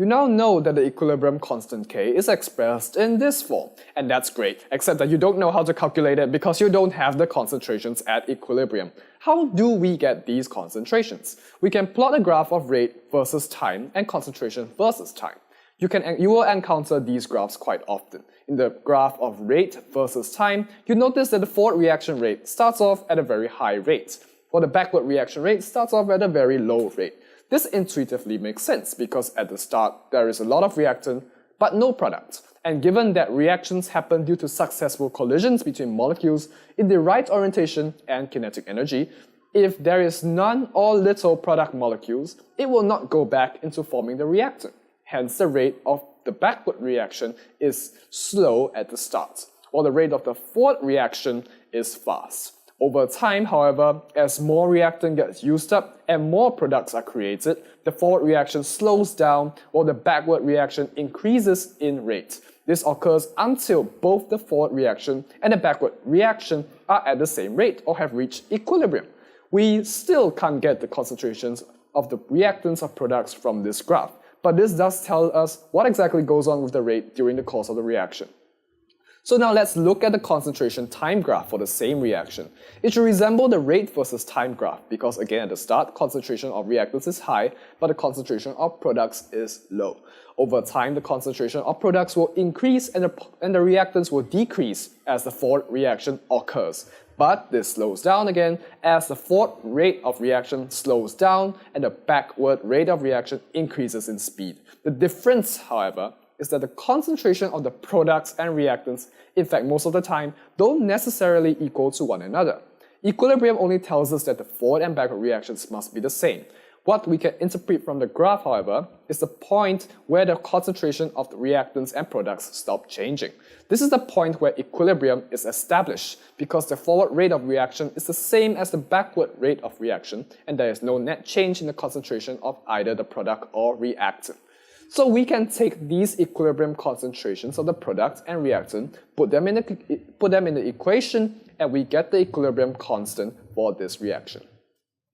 You now know that the equilibrium constant K is expressed in this form, and that's great, except that you don't know how to calculate it because you don't have the concentrations at equilibrium. How do we get these concentrations? We can plot a graph of rate versus time and concentration versus time. You will encounter these graphs quite often. In the graph of rate versus time, you notice that the forward reaction rate starts off at a very high rate, while the backward reaction rate starts off at a very low rate. This intuitively makes sense because at the start there is a lot of reactant but no product, and given that reactions happen due to successful collisions between molecules in the right orientation and kinetic energy, if there is none or little product molecules, it will not go back into forming the reactant. Hence the rate of the backward reaction is slow at the start, while the rate of the forward reaction is fast. Over time, however, as more reactant gets used up and more products are created, the forward reaction slows down while the backward reaction increases in rate. This occurs until both the forward reaction and the backward reaction are at the same rate or have reached equilibrium. We still can't get the concentrations of the reactants of products from this graph, but this does tell us what exactly goes on with the rate during the course of the reaction. So now let's look at the concentration time graph for the same reaction. It should resemble the rate versus time graph because again at the start, concentration of reactants is high, but the concentration of products is low. Over time, the concentration of products will increase and the reactants will decrease as the forward reaction occurs. But this slows down again as the forward rate of reaction slows down and the backward rate of reaction increases in speed. The difference, however, is that the concentration of the products and reactants, in fact most of the time, don't necessarily equal to one another. Equilibrium only tells us that the forward and backward reactions must be the same. What we can interpret from the graph, however, is the point where the concentration of the reactants and products stop changing. This is the point where equilibrium is established because the forward rate of reaction is the same as the backward rate of reaction and there is no net change in the concentration of either the product or reactant. So we can take these equilibrium concentrations of the product and reactant, put them in the equation, and we get the equilibrium constant for this reaction.